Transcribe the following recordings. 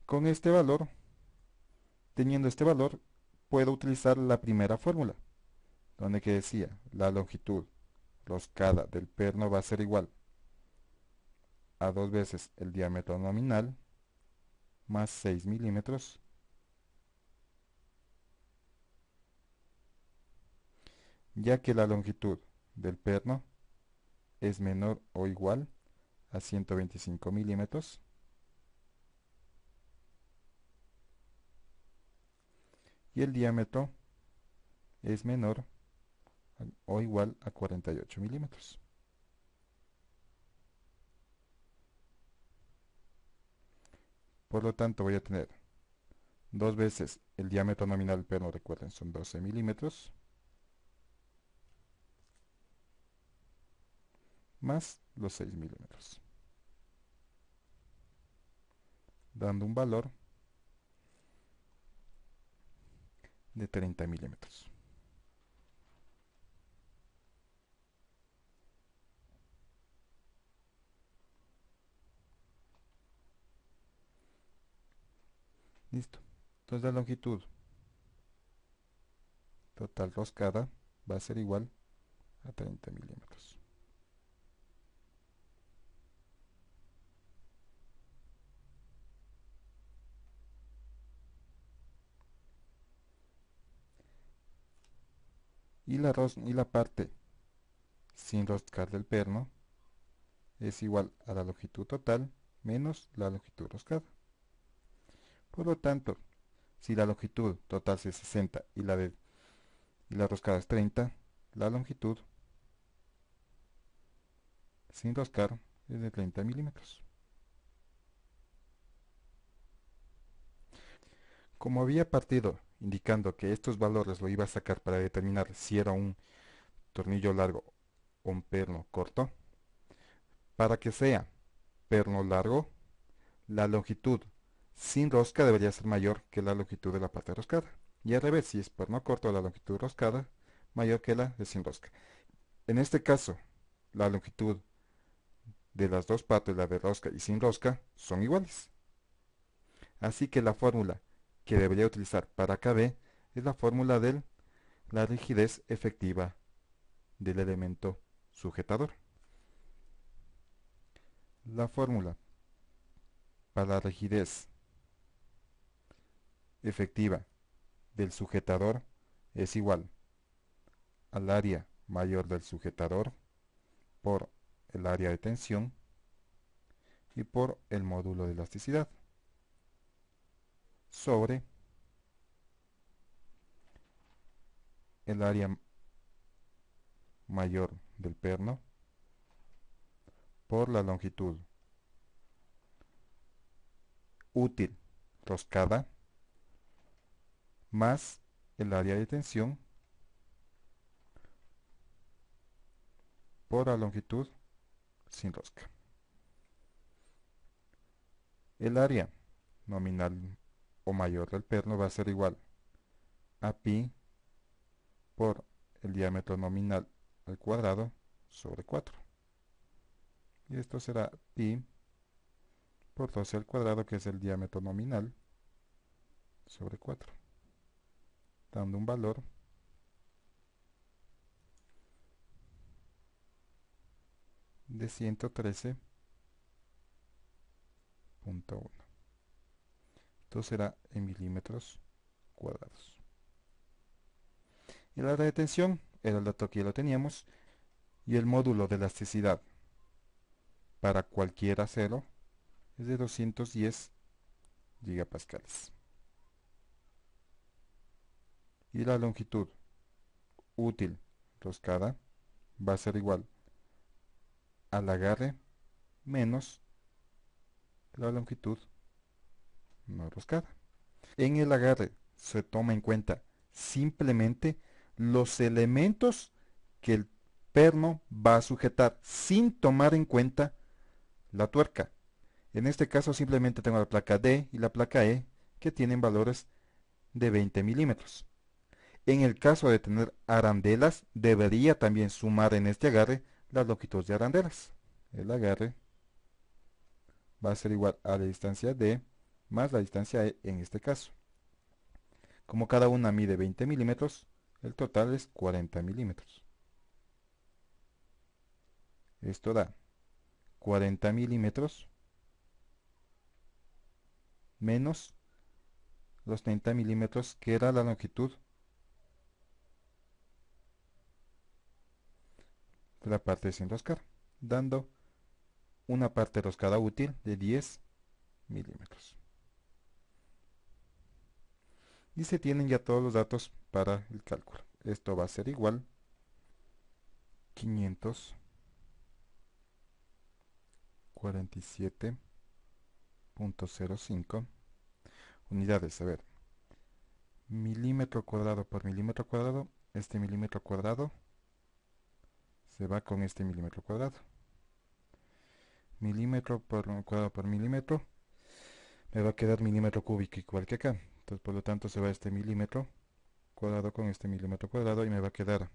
Con este valor, teniendo este valor, puedo utilizar la primera fórmula, donde que decía la longitud roscada del perno va a ser igual a 2 veces el diámetro nominal más 6 milímetros, ya que la longitud del perno es menor o igual a 125 milímetros y el diámetro es menor o igual a 48 milímetros. Por lo tanto, voy a tener 2 veces el diámetro nominal del perno, recuerden, son 12 milímetros, más los 6 milímetros, dando un valor de 30 milímetros. Listo. Entonces la longitud total roscada va a ser igual a 30 milímetros. Y la parte sin roscar del perno es igual a la longitud total menos la longitud roscada. Por lo tanto, si la longitud total es 60 y la roscada es 30, la longitud sin roscar es de 30 milímetros. Como había partido indicando que estos valores lo iba a sacar para determinar si era un tornillo largo o un perno corto, para que sea perno largo, la longitud sin rosca debería ser mayor que la longitud de la parte roscada. Y al revés, si es perno corto, la longitud roscada mayor que la de sin rosca. En este caso, la longitud de las dos partes, la de rosca y sin rosca, son iguales. Así que la fórmula que debería utilizar para KB es la fórmula de la rigidez efectiva del elemento sujetador. La fórmula para la rigidez efectiva del sujetador es igual al área mayor del sujetador por el área de tensión y por el módulo de elasticidad sobre el área mayor del perno por la longitud útil roscada más el área de tensión por la longitud sin rosca. El área nominal o mayor del perno va a ser igual a pi por el diámetro nominal al cuadrado sobre 4. Y esto será pi por 12 al cuadrado, que es el diámetro nominal, sobre 4, dando un valor de 113,1. Esto será en milímetros cuadrados. El área de tensión era el dato que ya lo teníamos. Y el módulo de elasticidad para cualquier acero es de 210 gigapascales. Y la longitud útil roscada va a ser igual al agarre menos la longitud no roscada. En el agarre se toma en cuenta simplemente los elementos que el perno va a sujetar sin tomar en cuenta la tuerca. En este caso simplemente tengo la placa D y la placa E que tienen valores de 20 milímetros. En el caso de tener arandelas, debería también sumar en este agarre las longitudes de arandelas. El agarre va a ser igual a la distancia D más la distancia en este caso. Como cada una mide 20 milímetros, el total es 40 milímetros. Esto da 40 milímetros menos los 30 milímetros que era la longitud de la parte desenroscada, dando una parte roscada útil de 10 milímetros. Y se tienen ya todos los datos para el cálculo. Esto va a ser igual 547.05 unidades. A ver, milímetro cuadrado por milímetro cuadrado. Este milímetro cuadrado se va con este milímetro cuadrado. Milímetro por cuadrado por milímetro. Me va a quedar milímetro cúbico igual que acá. Entonces, por lo tanto, se va este milímetro cuadrado con este milímetro cuadrado y me va a quedar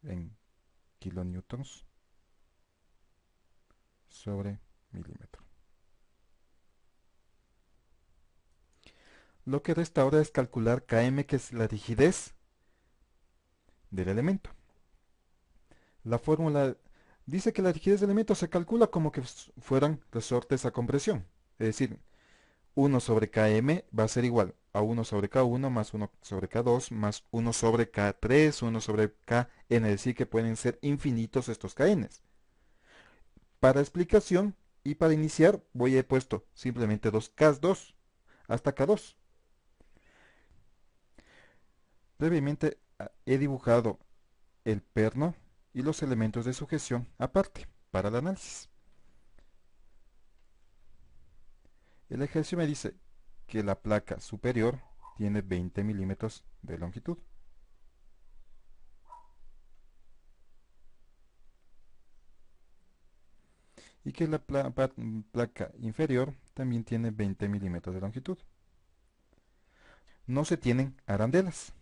en kilonewtons sobre milímetro. Lo que resta ahora es calcular km, que es la rigidez del elemento. La fórmula dice que la rigidez del elemento se calcula como que fueran resortes a compresión. Es decir, 1 sobre km va a ser igual a 1 sobre k1 más 1 sobre k2 más 1 sobre k3, 1 sobre kn, es decir, que pueden ser infinitos estos kns. Para explicación y para iniciar voy a puesto simplemente 2k2 hasta k2. Previamente he dibujado el perno y los elementos de sujeción aparte para el análisis. El ejercicio me dice que la placa superior tiene 20 milímetros de longitud. Y que la placa inferior también tiene 20 milímetros de longitud. No se tienen arandelas.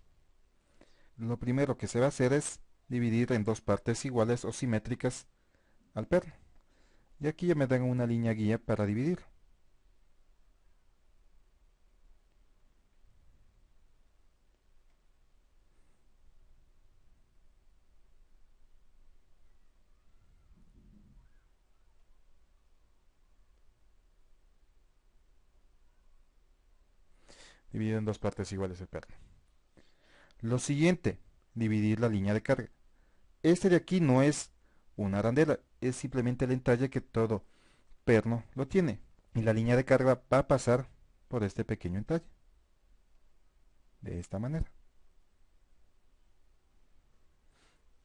Lo primero que se va a hacer es dividir en dos partes iguales o simétricas al perno. Y aquí ya me dan una línea guía para dividir. Dividido en dos partes iguales el perno. Lo siguiente, dividir la línea de carga. Este de aquí no es una arandela, es simplemente el entalle que todo perno lo tiene. Y la línea de carga va a pasar por este pequeño entalle. De esta manera.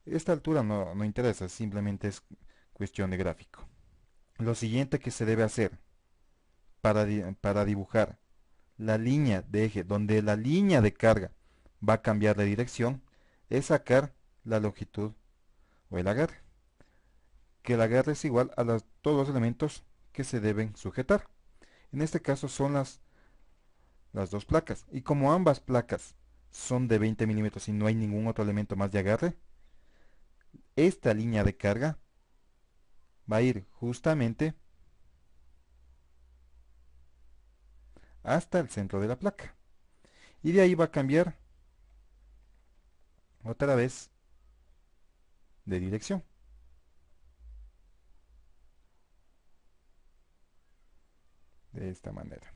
Esta altura no interesa, simplemente es cuestión de gráfico. Lo siguiente que se debe hacer para dibujar la línea de eje, donde la línea de carga va a cambiar de dirección, es sacar la longitud o el agarre. Que el agarre es igual a todos los elementos que se deben sujetar. En este caso son las dos placas. Y como ambas placas son de 20 milímetros y no hay ningún otro elemento más de agarre, esta línea de carga va a ir justamente hasta el centro de la placa. Y de ahí va a cambiar otra vez de dirección. De esta manera.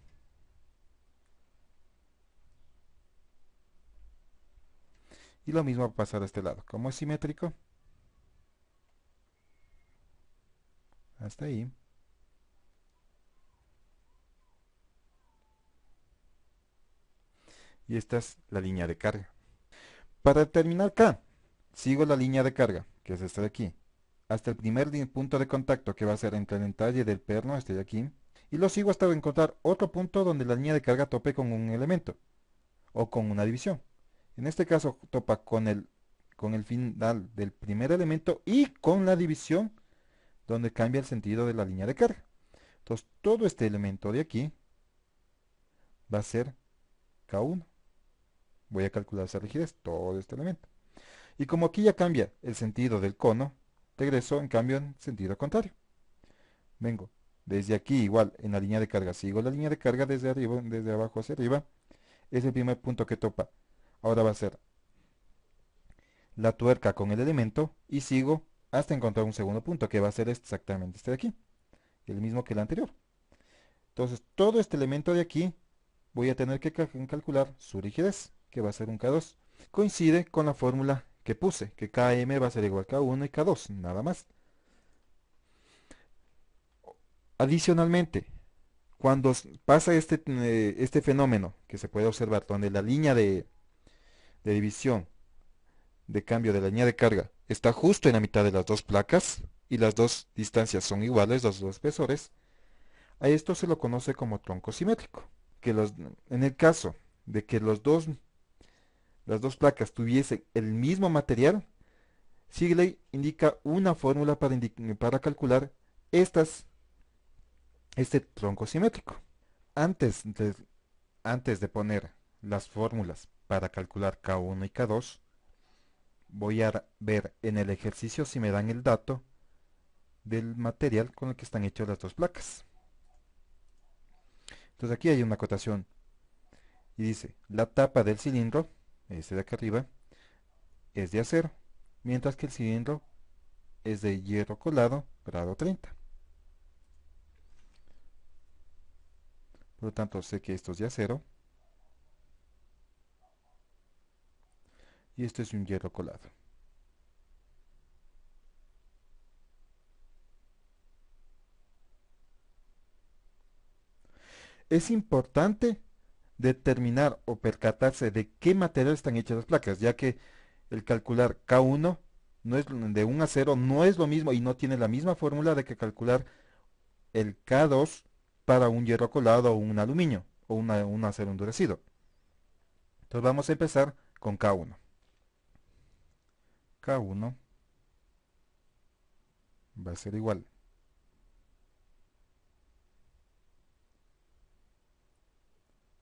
Y lo mismo va a pasar a este lado. Como es simétrico, hasta ahí. Y esta es la línea de carga. Para terminar acá, sigo la línea de carga, que es esta de aquí, hasta el primer punto de contacto que va a ser entre el entalle del perno, este de aquí, y lo sigo hasta encontrar otro punto donde la línea de carga tope con un elemento, o con una división. En este caso topa con el final del primer elemento y con la división donde cambia el sentido de la línea de carga. Entonces todo este elemento de aquí va a ser K1. Voy a calcular esa rigidez, todo este elemento. Y como aquí ya cambia el sentido del cono, regreso en cambio en sentido contrario. Vengo Desde aquí igual, en la línea de carga, sigo la línea de carga desde arriba, desde abajo hacia arriba, es el primer punto que topa. Ahora va a ser la tuerca con el elemento y sigo hasta encontrar un segundo punto, que va a ser exactamente este de aquí, el mismo que el anterior. Entonces, todo este elemento de aquí voy a tener que calcular su rigidez, que va a ser un K2. Coincide con la fórmula que puse, que Km va a ser igual a K1 y K2, nada más. Adicionalmente, cuando pasa este fenómeno que se puede observar, donde la línea de división de cambio de la línea de carga está justo en la mitad de las dos placas y las dos distancias son iguales, los dos espesores, a esto se lo conoce como tronco simétrico. En el caso de que las dos placas tuviesen el mismo material, Sigley indica una fórmula para calcular estas, este tronco simétrico. Antes de, antes de poner las fórmulas para calcular K1 y K2, voy a ver en el ejercicio si me dan el dato del material con el que están hechas las dos placas. Entonces aquí hay una acotación y dice, la tapa del cilindro, este de acá arriba, es de acero, mientras que el cilindro es de hierro colado grado 30. Por lo tanto, sé que esto es de acero y esto es un hierro colado. Es importante determinar o percatarse de qué material están hechas las placas, ya que el calcular K1 no es de un acero no es lo mismo y no tiene la misma fórmula de que calcular el K2 para un hierro colado o un aluminio o un acero endurecido. Entonces vamos a empezar con K1. K1 va a ser igual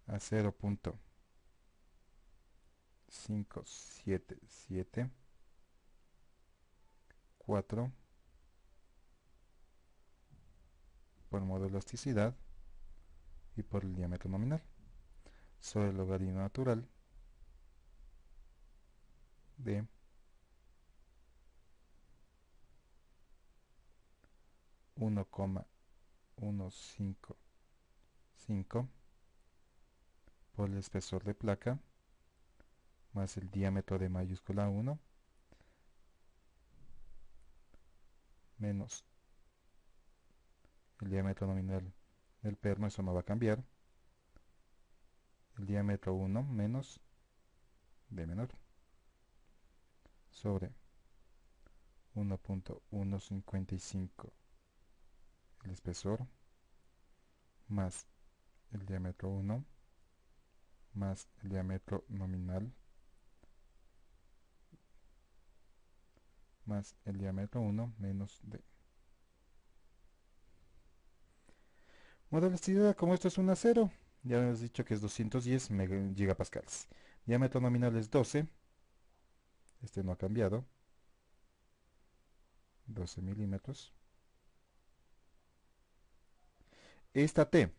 a 0.5774 por modo de elasticidad y por el diámetro nominal sobre el logaritmo natural de 1,155 por el espesor de placa más el diámetro de mayúscula 1 menos el diámetro nominal del perno, eso no va a cambiar, el diámetro 1 menos d menor sobre 1,155 el espesor más el diámetro 1 más el diámetro nominal más el diámetro 1 menos d. Modo de elasticidad, como esto es un acero, ya hemos dicho que es 210 gigapascales. Diámetro nominal es 12, este no ha cambiado, 12 milímetros. Esta T